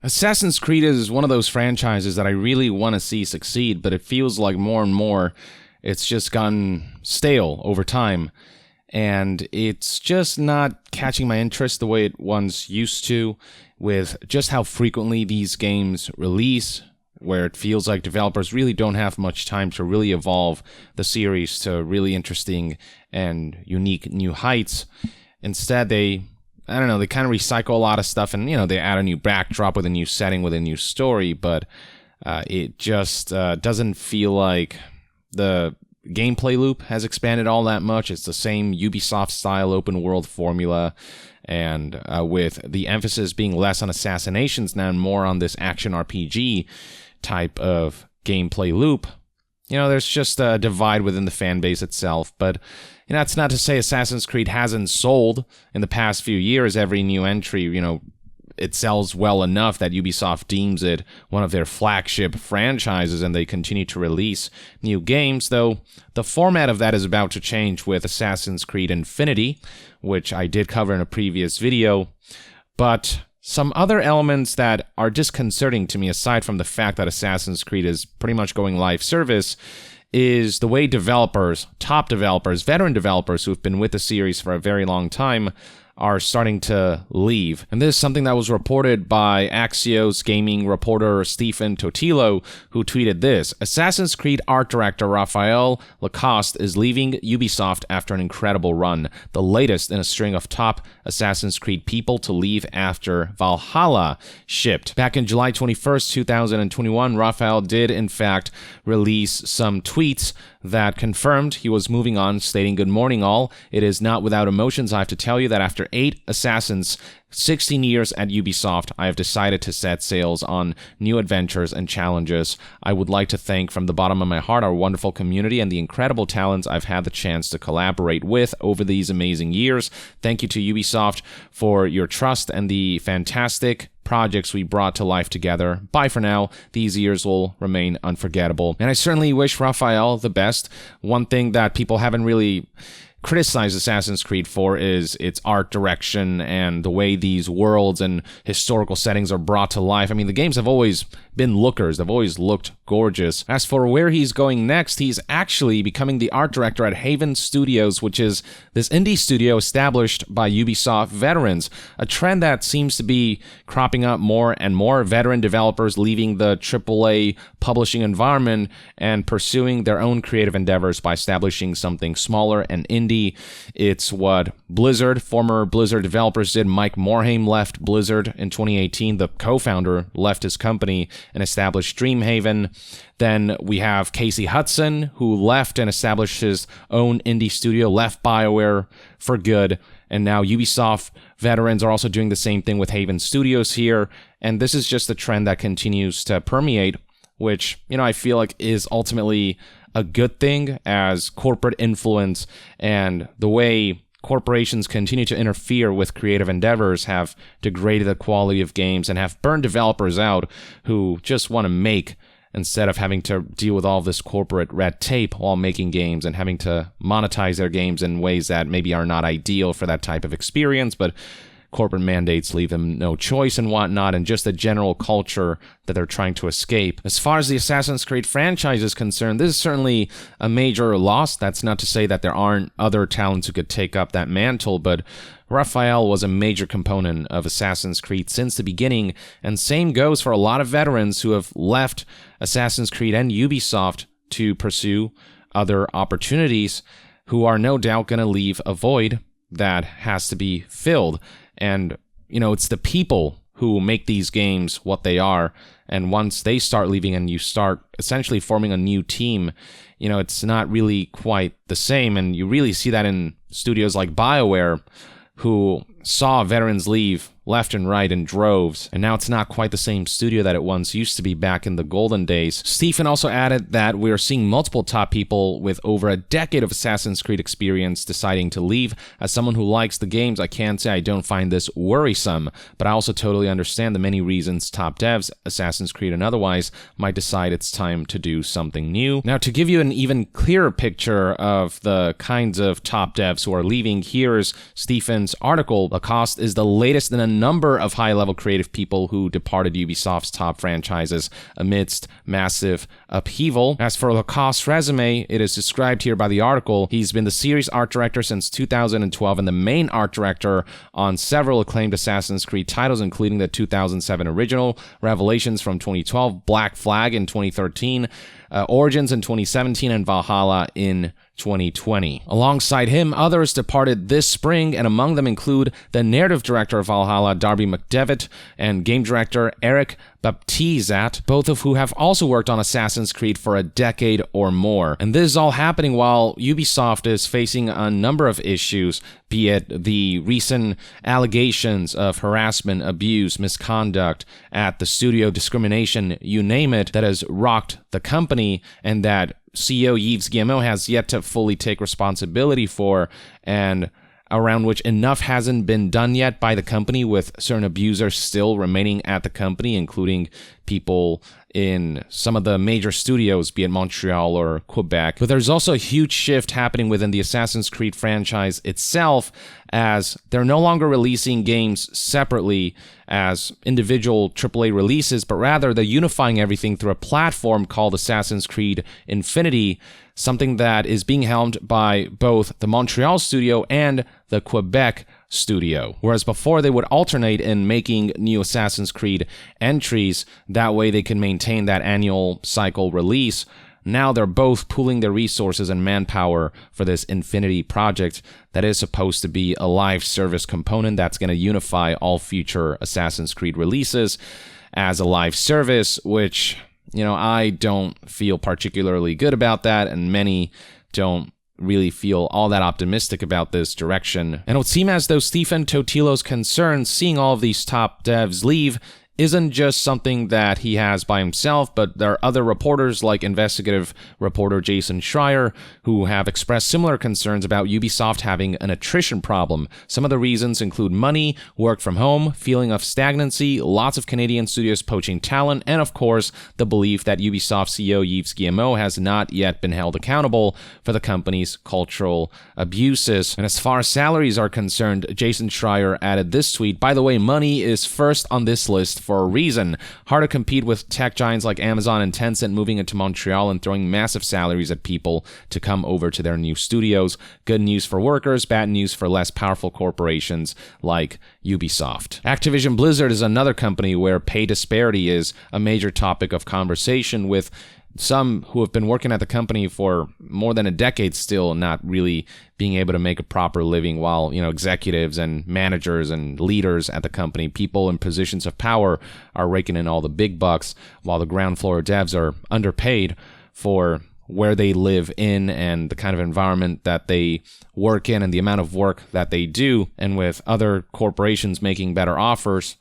Assassin's Creed is one of those franchises that I really want to see succeed, but it feels like more and more it's just gotten stale over time, and it's just not catching my interest the way it once used to, with just how frequently these games release, where it feels like developers really don't have much time to really evolve the series to really interesting and unique new heights. Instead, they kind of recycle a lot of stuff, and, they add a new backdrop with a new setting, with a new story, but it just doesn't feel like the gameplay loop has expanded all that much. It's the same Ubisoft-style open-world formula, and with the emphasis being less on assassinations now and more on this action RPG type of gameplay loop, there's just a divide within the fan base itself. But it's not to say Assassin's Creed hasn't sold in the past few years. Every new entry, it sells well enough that Ubisoft deems it one of their flagship franchises, and they continue to release new games, though the format of that is about to change with Assassin's Creed Infinity, which I did cover in a previous video. But some other elements that are disconcerting to me, aside from the fact that Assassin's Creed is pretty much going live service, is the way developers, top developers, veteran developers who've been with the series for a very long time, are starting to leave. And this is something that was reported by Axios gaming reporter Stephen Totilo, who tweeted this: Assassin's Creed art director Raphael Lacoste is leaving Ubisoft after an incredible run, the latest in a string of top Assassin's Creed people to leave after Valhalla shipped. Back in July 21st, 2021, Raphael did in fact release some tweets that confirmed he was moving on, stating, "Good morning all. It is not without emotions I have to tell you that after 8 Assassins, 16 years at Ubisoft, I have decided to set sails on new adventures and challenges. I would like to thank from the bottom of my heart our wonderful community and the incredible talents I've had the chance to collaborate with over these amazing years. Thank you to Ubisoft for your trust and the fantastic projects we brought to life together. Bye for now. These years will remain unforgettable." And I certainly wish Raphael the best. One thing that people haven't really criticized Assassin's Creed for is its art direction and the way these worlds and historical settings are brought to life. I mean, the games have always been lookers. They've always looked gorgeous. As for where he's going next, he's actually becoming the art director at Haven Studios, which is this indie studio established by Ubisoft veterans, a trend that seems to be cropping up more and more. Veteran developers leaving the AAA publishing environment and pursuing their own creative endeavors by establishing something smaller and indie. It's what Blizzard, former Blizzard developers did. Mike Morhaime left Blizzard in 2018. The co-founder left his company and established Dreamhaven. Then we have Casey Hudson, who left and established his own indie studio, left BioWare for good. And now Ubisoft veterans are also doing the same thing with Haven Studios here. And this is just a trend that continues to permeate, which, I feel like is ultimately a good thing, as corporate influence and the way corporations continue to interfere with creative endeavors have degraded the quality of games and have burned developers out who just want to make, instead of having to deal with all this corporate red tape while making games and having to monetize their games in ways that maybe are not ideal for that type of experience, but corporate mandates leave them no choice and whatnot, and just the general culture that they're trying to escape. As far as the Assassin's Creed franchise is concerned, this is certainly a major loss. That's not to say that there aren't other talents who could take up that mantle, but Raphael was a major component of Assassin's Creed since the beginning, and same goes for a lot of veterans who have left Assassin's Creed and Ubisoft to pursue other opportunities, who are no doubt going to leave a void that has to be filled. And, it's the people who make these games what they are. And once they start leaving and you start essentially forming a new team, it's not really quite the same. And you really see that in studios like BioWare, who saw veterans leave left and right in droves, and now it's not quite the same studio that it once used to be back in the golden days. Stephen also added that we're seeing multiple top people with over a decade of Assassin's Creed experience deciding to leave. As someone who likes the games, I can't say I don't find this worrisome, but I also totally understand the many reasons top devs, Assassin's Creed and otherwise, might decide it's time to do something new. Now, to give you an even clearer picture of the kinds of top devs who are leaving, here's Stephen's article. Lacoste is the latest in a number of high-level creative people who departed Ubisoft's top franchises amidst massive upheaval. As for Lacosse's resume, it is described here by the article. He's been the series art director since 2012 and the main art director on several acclaimed Assassin's Creed titles, including the 2007 original, Revelations from 2012, Black Flag in 2013, Origins in 2017, and Valhalla in 2020. Alongside him, others departed this spring, and among them include the narrative director of Valhalla, Darby McDevitt, and game director Eric Baptizat, both of who have also worked on Assassin's Creed for a decade or more. And this is all happening while Ubisoft is facing a number of issues, be it the recent allegations of harassment, abuse, misconduct at the studio, discrimination, you name it, that has rocked the company, and that CEO Yves Guillemot has yet to fully take responsibility for, and around which enough hasn't been done yet by the company, with certain abusers still remaining at the company, including people in some of the major studios, be it Montreal or Quebec. But there's also a huge shift happening within the Assassin's Creed franchise itself, as they're no longer releasing games separately as individual AAA releases, but rather they're unifying everything through a platform called Assassin's Creed Infinity, something that is being helmed by both the Montreal studio and the Quebec studio. Whereas before they would alternate in making new Assassin's Creed entries, that way they can maintain that annual cycle release. Now they're both pooling their resources and manpower for this Infinity project that is supposed to be a live service component that's going to unify all future Assassin's Creed releases as a live service, which, you know, I don't feel particularly good about that, and many don't really feel all that optimistic about this direction. And it would seem as though Stephen Totilo's concerns seeing all of these top devs leave isn't just something that he has by himself, but there are other reporters like investigative reporter Jason Schreier who have expressed similar concerns about Ubisoft having an attrition problem. Some of the reasons include money, work from home, feeling of stagnancy, lots of Canadian studios poaching talent, and of course, the belief that Ubisoft CEO Yves Guillemot has not yet been held accountable for the company's cultural abuses. And as far as salaries are concerned, Jason Schreier added this tweet: "By the way, money is first on this list for a reason. Hard to compete with tech giants like Amazon and Tencent moving into Montreal and throwing massive salaries at people to come over to their new studios. Good news for workers, bad news for less powerful corporations like Ubisoft." Activision Blizzard is another company where pay disparity is a major topic of conversation, with some who have been working at the company for more than a decade still not really being able to make a proper living, while, you know, executives and managers and leaders at the company, people in positions of power, are raking in all the big bucks, while the ground floor devs are underpaid for where they live in and the kind of environment that they work in and the amount of work that they do. And with other corporations making better offers,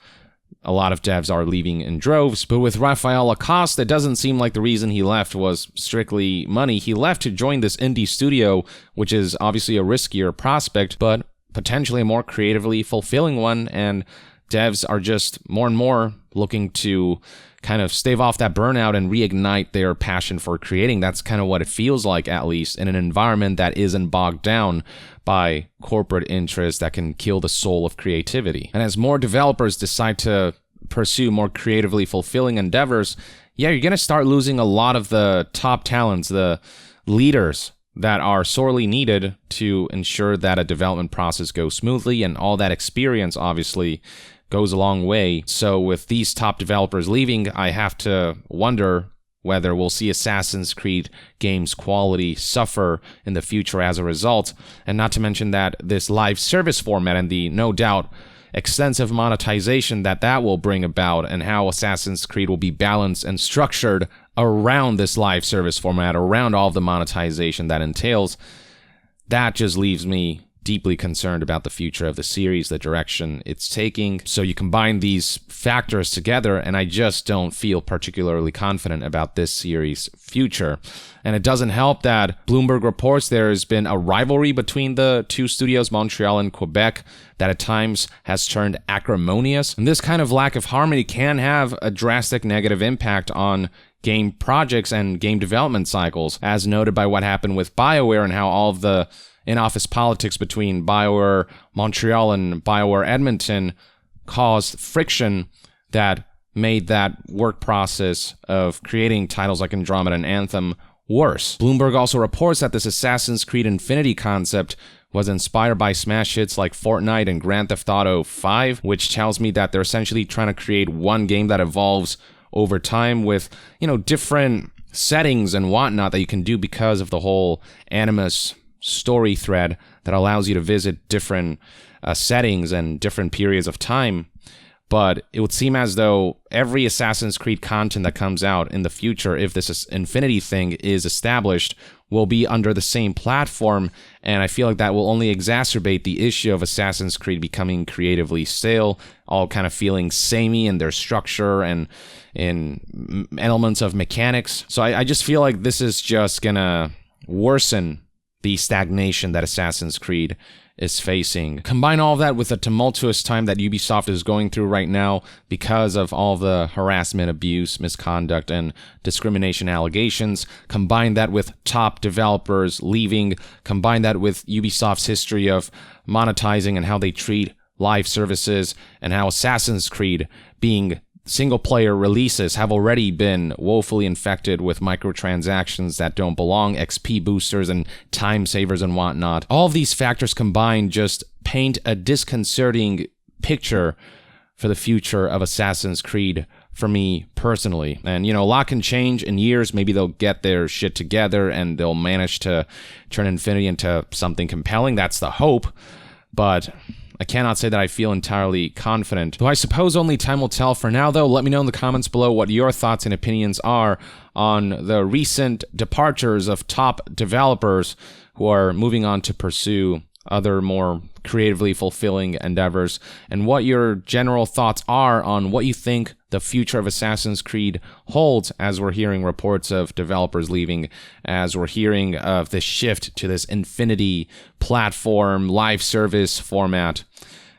a lot of devs are leaving in droves. But with Raphael Lacoste, it doesn't seem like the reason he left was strictly money. He left to join this indie studio, which is obviously a riskier prospect, but potentially a more creatively fulfilling one, and devs are just more and more looking to kind of stave off that burnout and reignite their passion for creating. That's kind of what it feels like, at least, in an environment that isn't bogged down by corporate interests that can kill the soul of creativity. And as more developers decide to pursue more creatively fulfilling endeavors, yeah, you're going to start losing a lot of the top talents, the leaders that are sorely needed to ensure that a development process goes smoothly, and all that experience obviously goes a long way. So with these top developers leaving, I have to wonder whether we'll see Assassin's Creed games' quality suffer in the future as a result, and not to mention that this live service format and the, no doubt, extensive monetization that will bring about, and how Assassin's Creed will be balanced and structured around this live service format, around all of the monetization that entails, that just leaves me deeply concerned about the future of the series, the direction it's taking. So you combine these factors together, and I just don't feel particularly confident about this series' future. And it doesn't help that Bloomberg reports there has been a rivalry between the two studios, Montreal and Quebec, that at times has turned acrimonious. And this kind of lack of harmony can have a drastic negative impact on game projects and game development cycles, as noted by what happened with BioWare and how all of the in-office politics between BioWare Montreal and BioWare Edmonton caused friction that made that work process of creating titles like Andromeda and Anthem worse. Bloomberg also reports that this Assassin's Creed Infinity concept was inspired by smash hits like Fortnite and Grand Theft Auto 5, which tells me that they're essentially trying to create one game that evolves over time with, different settings and whatnot that you can do because of the whole Animus story thread that allows you to visit different settings and different periods of time. But it would seem as though every Assassin's Creed content that comes out in the future, if this Infinity thing is established, will be under the same platform, and I feel like that will only exacerbate the issue of Assassin's Creed becoming creatively stale, all kind of feeling samey in their structure and in elements of mechanics. So I just feel like this is just gonna worsen the stagnation that Assassin's Creed is facing. Combine all of that with the tumultuous time that Ubisoft is going through right now because of all the harassment, abuse, misconduct, and discrimination allegations. Combine that with top developers leaving. Combine that with Ubisoft's history of monetizing and how they treat live services, and how Assassin's Creed, being single-player releases, have already been woefully infected with microtransactions that don't belong, XP boosters and time savers and whatnot. All of these factors combined just paint a disconcerting picture for the future of Assassin's Creed for me personally. And, a lot can change in years. Maybe they'll get their shit together and they'll manage to turn Infinity into something compelling. That's the hope. But I cannot say that I feel entirely confident. Though I suppose only time will tell. For now, though, let me know in the comments below what your thoughts and opinions are on the recent departures of top developers who are moving on to pursue other more creatively fulfilling endeavors, and what your general thoughts are on what you think the future of Assassin's Creed holds, as we're hearing reports of developers leaving, as we're hearing of this shift to this Infinity platform live service format,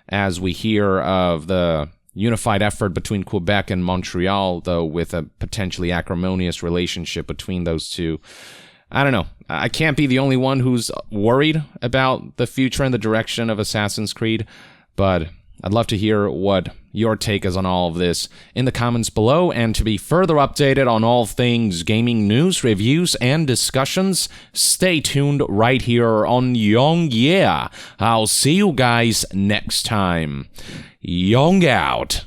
as we hear of the unified effort between Quebec and Montreal, though with a potentially acrimonious relationship between those two. I don't know. I can't be the only one who's worried about the future and the direction of Assassin's Creed, but I'd love to hear what your take is on all of this in the comments below. And to be further updated on all things gaming news, reviews, and discussions, stay tuned right here on Young Yeah. I'll see you guys next time. Young out.